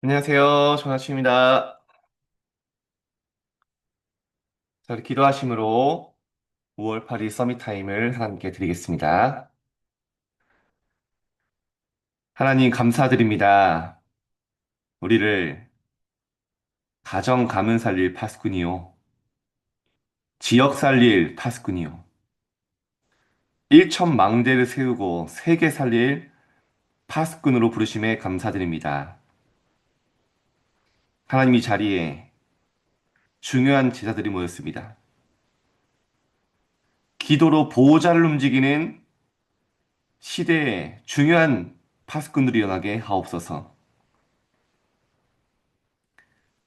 안녕하세요. 전하치입니다. 자, 우리 기도하심으로 5월 8일 서밋 타임을 하나님께 드리겠습니다. 하나님 감사드립니다. 우리를 가정 가문 살릴 파수꾼이요. 지역 살릴 파수꾼이요. 일천 망대를 세우고 세계 살릴 파수꾼으로 부르심에 감사드립니다. 하나님 이 자리에 중요한 제자들이 모였습니다. 기도로 보호자를 움직이는 시대에 중요한 파수꾼들이 일어나게 하옵소서.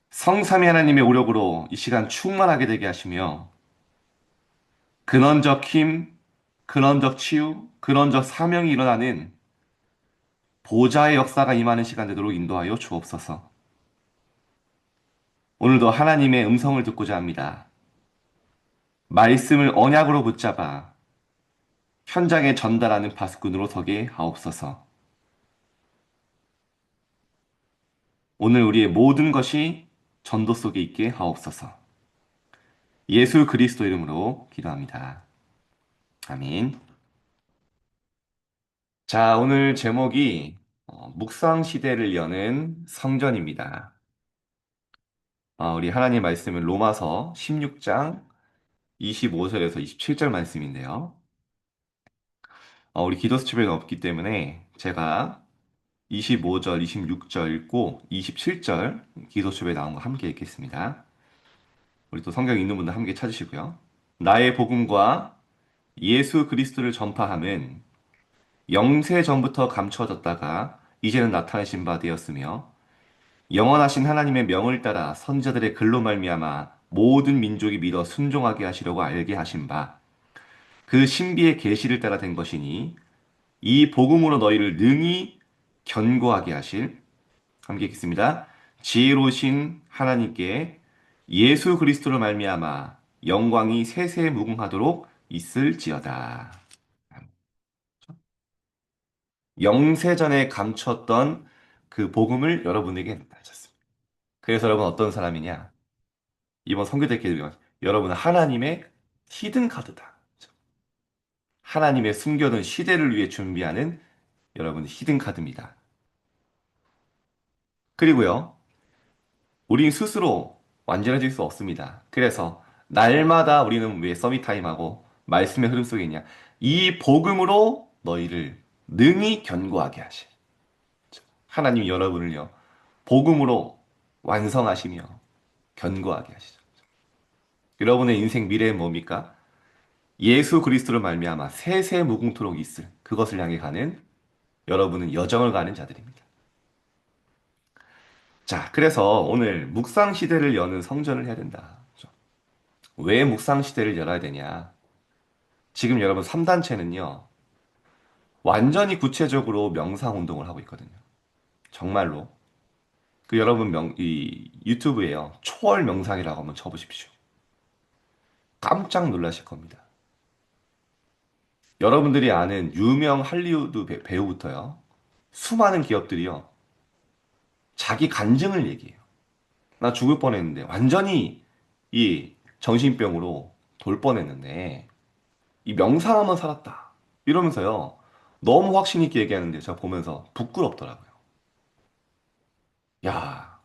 성삼위 하나님의 오력으로 이 시간 충만하게 되게 하시며 근원적 힘, 근원적 치유, 근원적 사명이 일어나는 보좌의 역사가 임하는 시간 되도록 인도하여 주옵소서. 오늘도 하나님의 음성을 듣고자 합니다. 말씀을 언약으로 붙잡아 현장에 전달하는 파수꾼으로 서게 하옵소서. 오늘 우리의 모든 것이 전도 속에 있게 하옵소서. 예수 그리스도 이름으로 기도합니다. 아멘. 자, 오늘 제목이 묵상 시대를 여는 성전입니다. 우리 하나님 말씀은 로마서 16장 25절에서 27절 말씀인데요. 우리 기도 수첩에는 없기 때문에 제가 25절, 26절 읽고 27절 기도 수첩에 나온 거 함께 읽겠습니다. 우리 또 성경 읽는 분들 함께 찾으시고요. 나의 복음과 예수 그리스도를 전파함은 영세 전부터 감추어졌다가 이제는 나타내신 바 되었으며 영원하신 하나님의 명을 따라 선자들의 글로 말미암아 모든 민족이 믿어 순종하게 하시려고 알게 하신 바 그 신비의 계시를 따라 된 것이니 이 복음으로 너희를 능히 견고하게 하실 함께 읽겠습니다. 지혜로우신 하나님께 예수 그리스도로 말미암아 영광이 세세 무궁하도록 있을지어다. 영세전에 감췄던 그 복음을 여러분에게 나타내셨습니다. 그래서 여러분 어떤 사람이냐? 이번 선교대기를 위한 여러분은 하나님의 히든 카드다. 하나님의 숨겨둔 시대를 위해 준비하는 여러분의 히든 카드입니다. 그리고요, 우린 스스로 완전해질 수 없습니다. 그래서 날마다 우리는 왜 서밋타임하고 말씀의 흐름 속에 있냐? 이 복음으로 너희를 능히 견고하게 하시. 하나님이 여러분을요, 복음으로 완성하시며 견고하게 하시죠. 여러분의 인생 미래는 뭡니까? 예수 그리스도를 말미암아 세세 무궁토록 있을 그것을 향해 가는 여러분은 여정을 가는 자들입니다. 자, 그래서 오늘 묵상 시대를 여는 성전을 해야 된다. 그죠? 왜 묵상 시대를 열어야 되냐? 지금 여러분 3단체는요. 완전히 구체적으로 명상 운동을 하고 있거든요. 정말로. 그 여러분 이 유튜브에요. 초월 명상이라고 한번 쳐보십시오. 깜짝 놀라실 겁니다. 여러분들이 아는 유명 할리우드 배우부터요. 수많은 기업들이요. 자기 간증을 얘기해요. 나 죽을 뻔했는데 완전히 이 정신병으로 돌 뻔했는데 이 명상하면 살았다. 이러면서요. 너무 확신 있게 얘기하는데 제가 보면서 부끄럽더라고요. 야,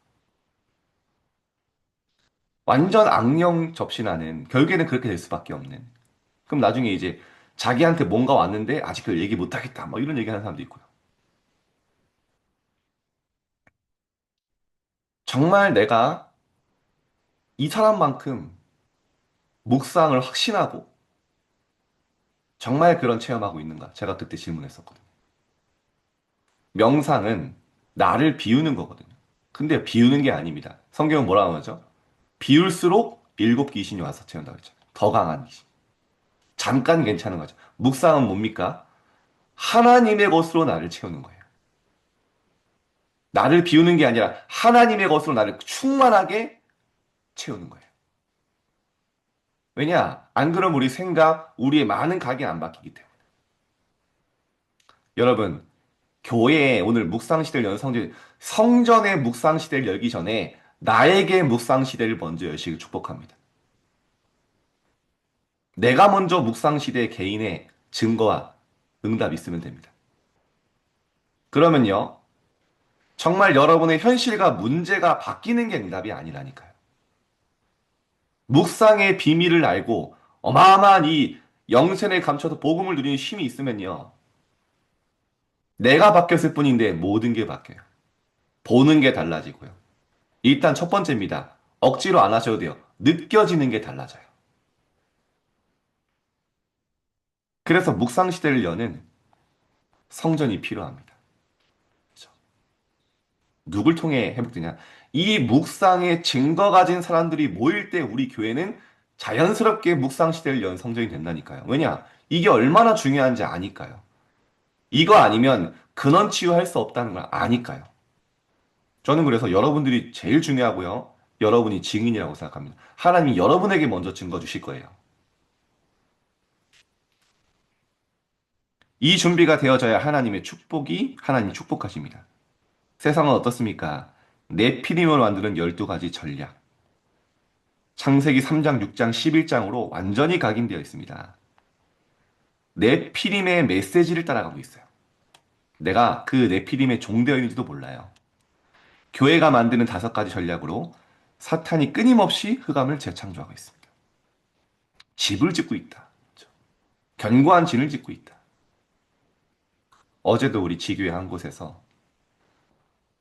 완전 악령 접신하는 결국에는 그렇게 될 수밖에 없는. 그럼 나중에 이제 자기한테 뭔가 왔는데 아직 그걸 얘기 못 하겠다. 뭐 이런 얘기하는 사람도 있고요. 정말 내가 이 사람만큼 묵상을 확신하고 정말 그런 체험하고 있는가? 제가 그때 질문했었거든요. 명상은 나를 비우는 거거든요. 근데 비우는 게 아닙니다. 성경은 뭐라고 하죠? 비울수록 일곱 귀신이 와서 채운다고 했잖아요. 더 강한 귀신. 잠깐 괜찮은 거죠. 묵상은 뭡니까? 하나님의 것으로 나를 채우는 거예요. 나를 비우는 게 아니라 하나님의 것으로 나를 충만하게 채우는 거예요. 왜냐? 안 그러면 우리 생각, 우리의 많은 각이 안 바뀌기 때문에. 여러분, 교회에 오늘 묵상시대를 여는 성전의 묵상시대를 열기 전에 나에게 묵상시대를 먼저 여시길 축복합니다. 내가 먼저 묵상시대 개인의 증거와 응답 있으면 됩니다. 그러면요, 정말 여러분의 현실과 문제가 바뀌는 게 응답이 아니라니까요. 묵상의 비밀을 알고 어마어마한 이 영생을 감춰서 복음을 누리는 힘이 있으면요, 내가 바뀌었을 뿐인데 모든 게 바뀌어요. 보는 게 달라지고요. 일단 첫 번째입니다. 억지로 안 하셔도 돼요. 느껴지는 게 달라져요. 그래서 묵상 시대를 여는 성전이 필요합니다. 그렇죠? 누굴 통해 회복되냐? 이 묵상의 증거 가진 사람들이 모일 때 우리 교회는 자연스럽게 묵상 시대를 연 성전이 된다니까요. 왜냐? 이게 얼마나 중요한지 아니까요. 이거 아니면 근원 치유할 수 없다는 걸 아니까요. 저는 그래서 여러분들이 제일 중요하고요. 여러분이 증인이라고 생각합니다. 하나님이 여러분에게 먼저 증거 주실 거예요. 이 준비가 되어져야 하나님의 축복이 하나님 축복하십니다. 세상은 어떻습니까? 네피림을 만드는 12가지 전략. 창세기 3장, 6장, 11장으로 완전히 각인되어 있습니다. 네피림의 메시지를 따라가고 있어요. 내가 그 네피림의 종되어 있는지도 몰라요. 교회가 만드는 5가지 전략으로 사탄이 끊임없이 흑암을 재창조하고 있습니다. 집을 짓고 있다. 견고한 진을 짓고 있다. 어제도 우리 지교회 한 곳에서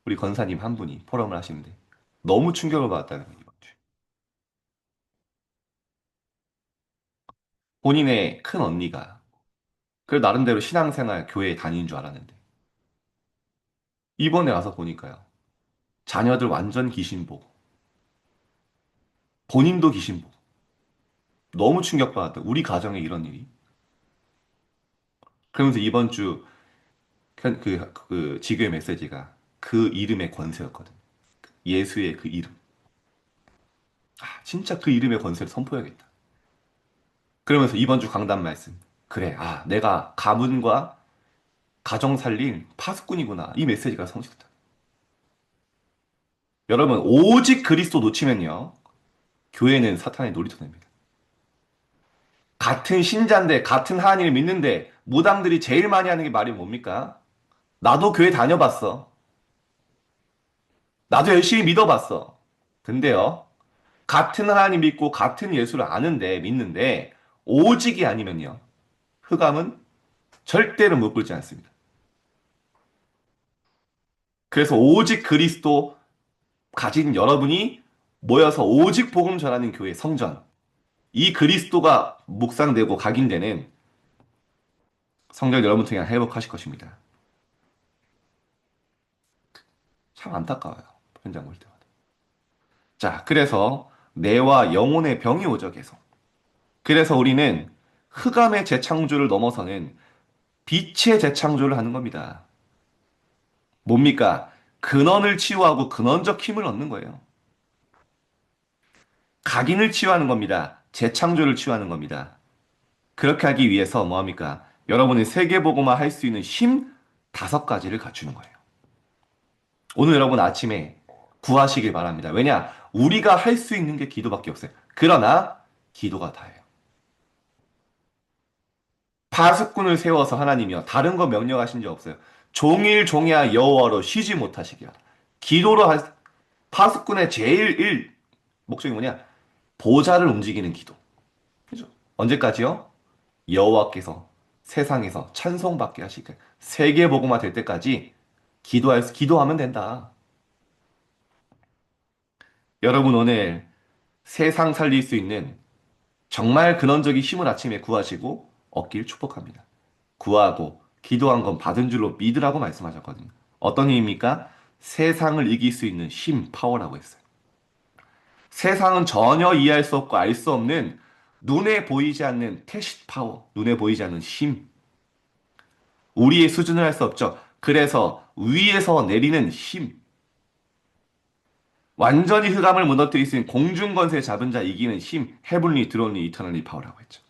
우리 권사님 한 분이 포럼을 하시는데 너무 충격을 받았다는 거예요. 본인의 큰 언니가 그 나름대로 신앙생활 교회에 다니는 줄 알았는데 이번에 와서 보니까요. 자녀들 완전 귀신 보고 본인도 귀신 보고 너무 충격받았다. 우리 가정에 이런 일이. 그러면서 이번 주 지교의 메시지가 그 이름의 권세였거든. 예수의 그 이름. 아, 진짜 그 이름의 권세를 선포해야겠다. 그러면서 이번 주 강단 말씀. 그래, 아, 내가 가문과 가정 살릴 파수꾼이구나. 이 메시지가 성취됐다. 여러분, 오직 그리스도 놓치면요. 교회는 사탄의 놀이터 됩니다. 같은 신자인데, 같은 하나님을 믿는데, 무당들이 제일 많이 하는 게 말이 뭡니까? 나도 교회 다녀봤어. 나도 열심히 믿어봤어. 근데요, 같은 하나님 믿고 같은 예수를 아는데, 믿는데, 오직이 아니면요. 흑암은 절대로 못 굴지 않습니다. 그래서 오직 그리스도 가진 여러분이 모여서 오직 복음 전하는 교회 성전. 이 그리스도가 묵상되고 각인되는 성전 여러분 통해 회복하실 것입니다. 참 안타까워요. 현장 볼 때마다. 자, 그래서 뇌와 영혼의 병이 오죠, 계속. 그래서 우리는 흑암의 재창조를 넘어서는 빛의 재창조를 하는 겁니다. 뭡니까? 근원을 치유하고 근원적 힘을 얻는 거예요. 각인을 치유하는 겁니다. 재창조를 치유하는 겁니다. 그렇게 하기 위해서 뭐합니까? 여러분이 세계보고만 할 수 있는 힘 5가지를 갖추는 거예요. 오늘 여러분 아침에 구하시길 바랍니다. 왜냐? 우리가 할 수 있는 게 기도밖에 없어요. 그러나 기도가 다예요. 파수꾼을 세워서 하나님이요. 다른 거 명령하신 적 없어요. 종일 종야 여호와로 쉬지 못하시게 하라. 기도로 파수꾼의 제일 목적이 뭐냐? 보좌를 움직이는 기도. 그죠? 언제까지요? 여호와께서 세상에서 찬송받게 하시게 세계 복음화 될 때까지 기도하면 된다. 여러분 오늘 세상 살릴 수 있는 정말 근원적인 힘을 아침에 구하시고 얻길 축복합니다. 구하고 기도한 건 받은 줄로 믿으라고 말씀하셨거든요. 어떤 힘입니까? 세상을 이길 수 있는 힘, 파워라고 했어요. 세상은 전혀 이해할 수 없고 알 수 없는 눈에 보이지 않는 태식 파워, 눈에 보이지 않는 힘. 우리의 수준을 할 수 없죠. 그래서 위에서 내리는 힘. 완전히 흑암을 무너뜨릴 수 있는 공중권세 잡은 자 이기는 힘. 헤블리 드론리 이터널리 파워라고 했죠.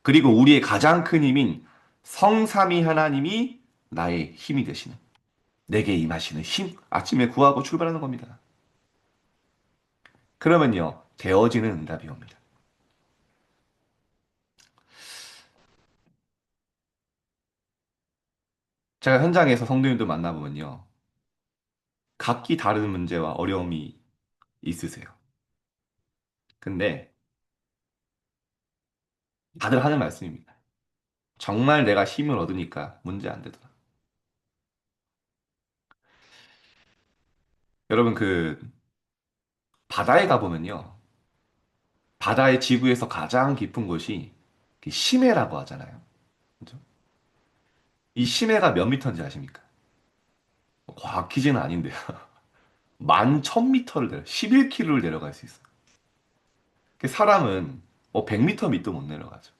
그리고 우리의 가장 큰 힘인 성삼위 하나님이 나의 힘이 되시는, 내게 임하시는 힘, 아침에 구하고 출발하는 겁니다. 그러면요, 되어지는 응답이 옵니다. 제가 현장에서 성도님들 만나보면요, 각기 다른 문제와 어려움이 있으세요. 근데 다들 하는 말씀입니다. 정말 내가 힘을 얻으니까 문제 안 되더라. 여러분, 바다에 가보면요, 바다의 지구에서 가장 깊은 곳이 그 심해라고 하잖아요. 그죠? 이 심해가 몇 미터인지 아십니까? 과학 퀴즈는 아닌데요. 11,000미터를 11km를 내려갈 수 있어요. 그 사람은 100m 밑도 못 내려가죠.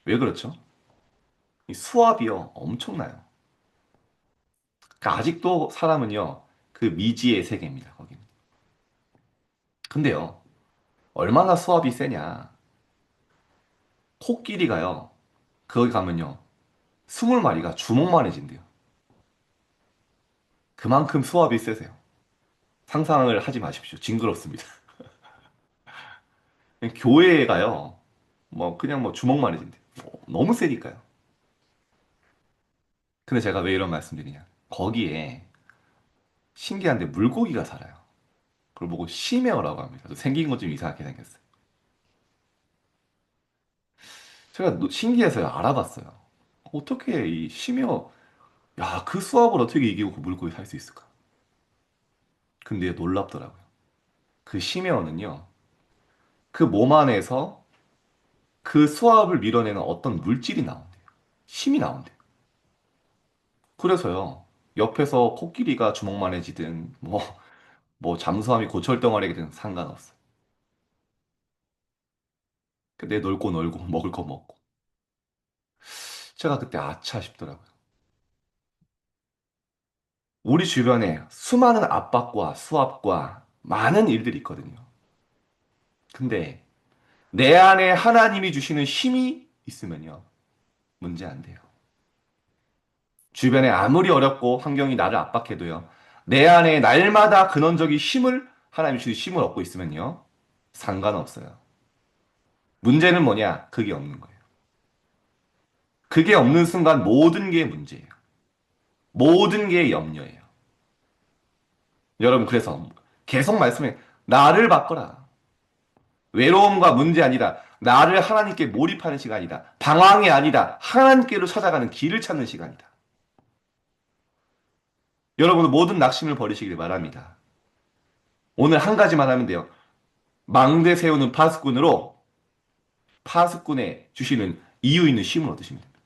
왜 그렇죠? 이 수압이요, 엄청나요. 그러니까 아직도 사람은요, 그 미지의 세계입니다, 거기는. 근데요, 얼마나 수압이 세냐. 코끼리가요, 거기 가면요, 20마리가 주먹만 해진대요. 그만큼 수압이 세세요. 상상을 하지 마십시오. 징그럽습니다. 교회에 가요, 그냥 주먹만 해진대요. 너무 세니까요. 근데 제가 왜 이런 말씀드리냐. 거기에 신기한데 물고기가 살아요. 그걸 보고 심해어라고 합니다. 생긴 것 좀 이상하게 생겼어요. 제가 신기해서 알아봤어요. 어떻게 이 심해어, 야, 그 수압을 어떻게 이기고 그 물고기 살 수 있을까? 근데 놀랍더라고요. 그 심해어는요, 그 몸 안에서 그 수압을 밀어내는 어떤 물질이 나온대요. 힘이 나온대요. 그래서요, 옆에서 코끼리가 주먹만해지든, 잠수함이 고철덩어리든 상관없어요. 근데 놀고 놀고, 먹을 거 먹고. 제가 그때 아차 싶더라고요. 우리 주변에 수많은 압박과 수압과 많은 일들이 있거든요. 근데 내 안에 하나님이 주시는 힘이 있으면요. 문제 안 돼요. 주변에 아무리 어렵고 환경이 나를 압박해도요. 내 안에 날마다 근원적인 힘을, 하나님이 주신 힘을 얻고 있으면요. 상관없어요. 문제는 뭐냐? 그게 없는 거예요. 그게 없는 순간 모든 게 문제예요. 모든 게 염려예요. 여러분, 그래서 계속 말씀해. 나를 바꿔라. 외로움과 문제 아니라 나를 하나님께 몰입하는 시간이다. 방황이 아니다. 하나님께로 찾아가는 길을 찾는 시간이다. 여러분은 모든 낙심을 버리시길 바랍니다. 오늘 한 가지만 하면 돼요. 망대 세우는 파수꾼으로 파수꾼에 주시는 이유 있는 쉼을 얻으시면 됩니다.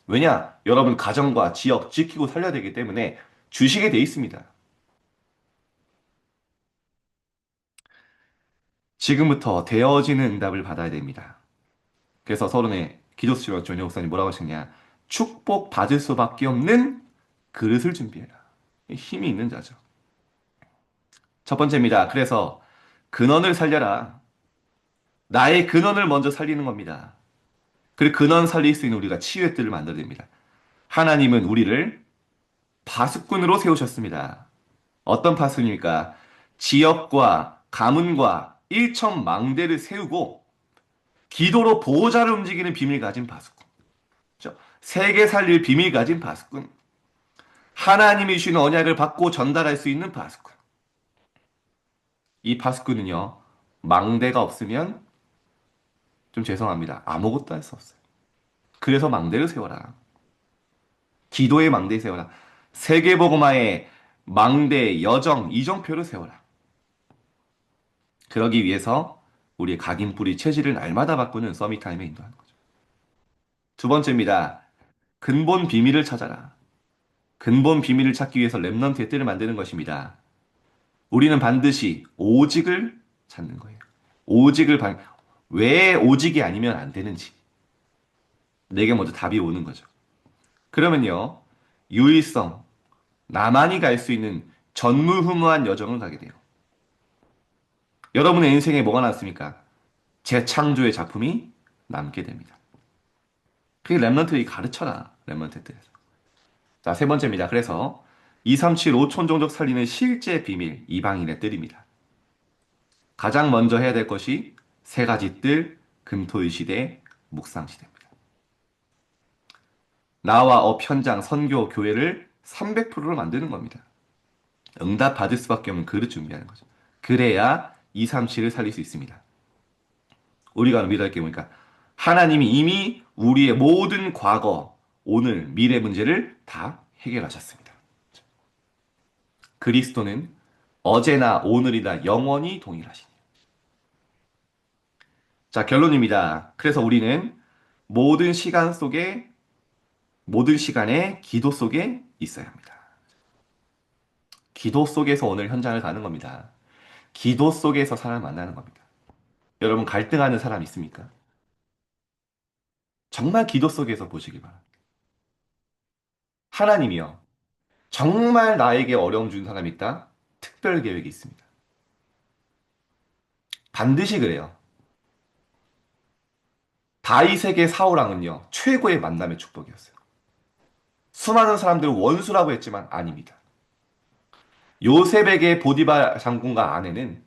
왜냐? 여러분 가정과 지역 지키고 살려야 되기 때문에 주시게 돼 있습니다. 지금부터 되어지는 응답을 받아야 됩니다. 그래서 서론에 기도수요 조니 목사님 뭐라고 하셨냐? 축복 받을 수밖에 없는 그릇을 준비해라. 힘이 있는 자죠. 첫 번째입니다. 그래서 근원을 살려라. 나의 근원을 먼저 살리는 겁니다. 그리고 근원 살릴 수 있는 우리가 치유의 뜰을 만들어야 됩니다. 하나님은 우리를 파수꾼으로 세우셨습니다. 어떤 파수입니까? 지역과 가문과 일천망대를 세우고 기도로 보호자를 움직이는 비밀 가진 파수꾼. 그렇죠? 세계 살릴 비밀 가진 파수꾼. 하나님이 주신 언약을 받고 전달할 수 있는 파수꾼. 이 파수꾼은요, 망대가 없으면 좀 죄송합니다. 아무것도 할 수 없어요. 그래서 망대를 세워라. 기도의 망대 세워라. 세계복음화의 망대, 여정, 이정표를 세워라. 그러기 위해서 우리의 각인뿌리 체질을 날마다 바꾸는 서밋타임에 인도하는 거죠. 두 번째입니다. 근본 비밀을 찾아라. 근본 비밀을 찾기 위해서 렘넌트의 뜰을 만드는 것입니다. 우리는 반드시 오직을 찾는 거예요. 오직을 왜 오직이 아니면 안 되는지. 내게 먼저 답이 오는 거죠. 그러면요, 유일성, 나만이 갈 수 있는 전무후무한 여정을 가게 돼요. 여러분의 인생에 뭐가 남습니까? 재창조의 작품이 남게 됩니다. 그게 랩런트들이 가르쳐라. 랩런트 때에서. 자, 세 번째입니다. 그래서 237 5촌종족 살리는 실제 비밀 이방인의 뜰입니다. 가장 먼저 해야 될 것이 세 가지 뜰, 금토일 시대, 묵상 시대입니다. 나와 업 현장 선교 교회를 300%로 만드는 겁니다. 응답 받을 수밖에 없는 그릇 준비하는 거죠. 그래야 237을 살릴 수 있습니다. 우리가 믿어야 할 게 뭐니까 하나님이 이미 우리의 모든 과거, 오늘, 미래 문제를 다 해결하셨습니다. 그리스도는 어제나 오늘이나 영원히 동일하시니. 자, 결론입니다. 그래서 우리는 모든 시간 속에, 모든 시간에 기도 속에 있어야 합니다. 기도 속에서 오늘 현장을 가는 겁니다. 기도 속에서 사람을 만나는 겁니다. 여러분, 갈등하는 사람 있습니까? 정말 기도 속에서 보시기 바랍니다. 하나님이요. 정말 나에게 어려움 주는 사람이 있다? 특별 계획이 있습니다. 반드시 그래요. 다윗에게 사울왕은요, 최고의 만남의 축복이었어요. 수많은 사람들을 원수라고 했지만 아닙니다. 요셉에게 보디발 장군과 아내는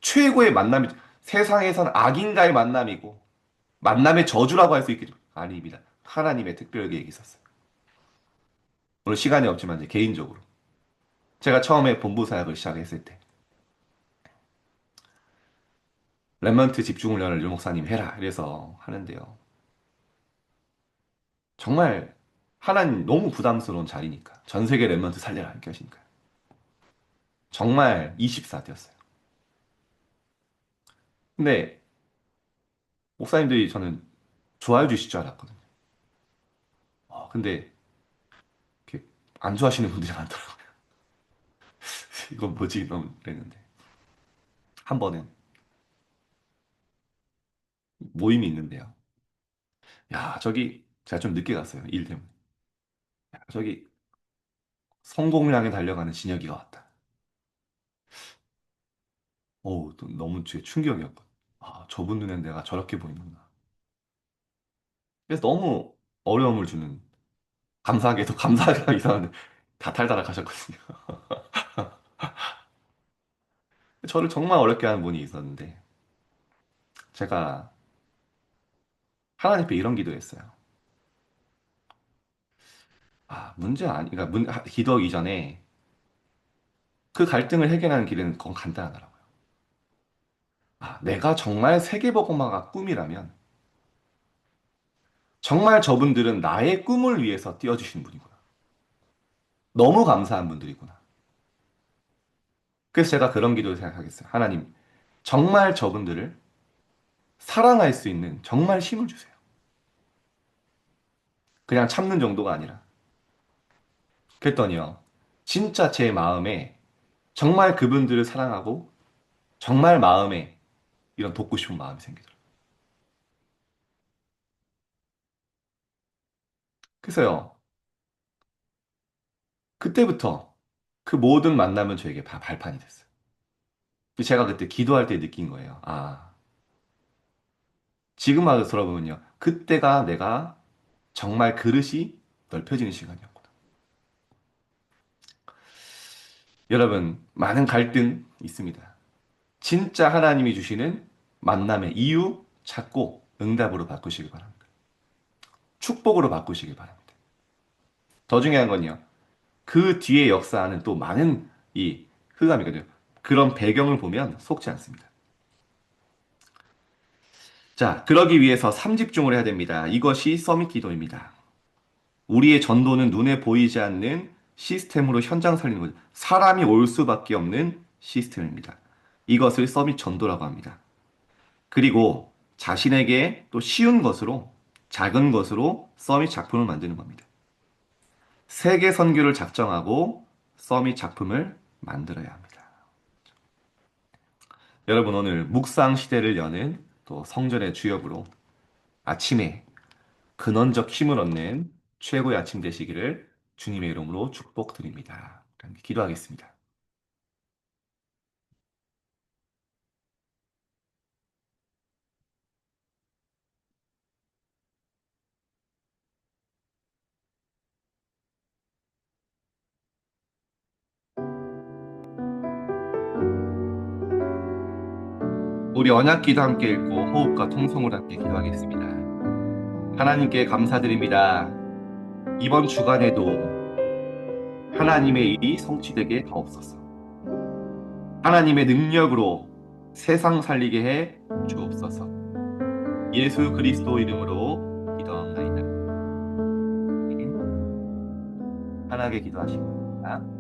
최고의 만남이, 세상에선 악인과의 만남이고, 만남의 저주라고 할 수 있겠죠. 아닙니다. 하나님의 특별 계획이 있었어요. 오늘 시간이 없지만 이제 개인적으로. 제가 처음에 본부 사역을 시작했을 때, 렘넌트 집중훈련을 유 목사님 해라. 이래서 하는데요. 정말 하나님 너무 부담스러운 자리니까. 전 세계 렘넌트 살려라. 이렇게 하시니까. 정말 24대였어요. 근데 목사님들이 저는 좋아해 주실 줄 알았거든요. 근데 이렇게 안 좋아하시는 분들이 많더라고요. 이건 뭐지? 너무 그랬는데. 한 번은 모임이 있는데요. 야, 저기 제가 좀 늦게 갔어요. 일 때문에. 야, 저기 성공을 향해 달려가는 진혁이가 왔다. 어우, 또 너무 제 충격이었거든. 아, 저분 눈엔 내가 저렇게 보이는구나. 그래서 너무 어려움을 주는, 감사하게도 감사하게 이상한데 다 탈달아 가셨거든요. 저를 정말 어렵게 하는 분이 있었는데 제가 하나님께 이런 기도했어요. 문제 아니, 그러니까 기도하기 전에 그 갈등을 해결하는 길은 그건 간단하더라고요. 내가 정말 세계보고마가 꿈이라면 정말 저분들은 나의 꿈을 위해서 띄워주신 분이구나. 너무 감사한 분들이구나. 그래서 제가 그런 기도를 생각하겠어요. 하나님, 정말 저분들을 사랑할 수 있는 정말 힘을 주세요. 그냥 참는 정도가 아니라. 그랬더니요. 진짜 제 마음에 정말 그분들을 사랑하고 정말 마음에 이런 돕고 싶은 마음이 생기더라고요. 그래서요. 그때부터 그 모든 만남은 저에게 다 발판이 됐어요. 제가 그때 기도할 때 느낀 거예요. 지금 와서 돌아보면요. 그때가 내가 정말 그릇이 넓혀지는 시간이었구나. 여러분, 많은 갈등 있습니다. 진짜 하나님이 주시는 만남의 이유 찾고 응답으로 바꾸시기 바랍니다. 축복으로 바꾸시기 바랍니다. 더 중요한 건요. 그 뒤에 역사하는 또 많은 이 흑암이거든요. 그런 배경을 보면 속지 않습니다. 자, 그러기 위해서 3집중을 해야 됩니다. 이것이 서밋 기도입니다. 우리의 전도는 눈에 보이지 않는 시스템으로 현장 살리는 거죠. 사람이 올 수밖에 없는 시스템입니다. 이것을 서밋 전도라고 합니다. 그리고 자신에게 또 쉬운 것으로, 작은 것으로 서밋 작품을 만드는 겁니다. 세계 선교를 작정하고 서밋 작품을 만들어야 합니다. 여러분 오늘 묵상 시대를 여는 또 성전의 주역으로 아침에 근원적 힘을 얻는 최고의 아침 되시기를 주님의 이름으로 축복드립니다. 기도하겠습니다. 우리 언약기도 함께 읽고 호흡과 통성으로 함께 기도하겠습니다. 하나님께 감사드립니다. 이번 주간에도 하나님의 일이 성취되게 하옵소서. 하나님의 능력으로 세상 살리게 해 주옵소서. 예수 그리스도 이름으로 기도합나이다. 편하게 기도하시기 바랍니다.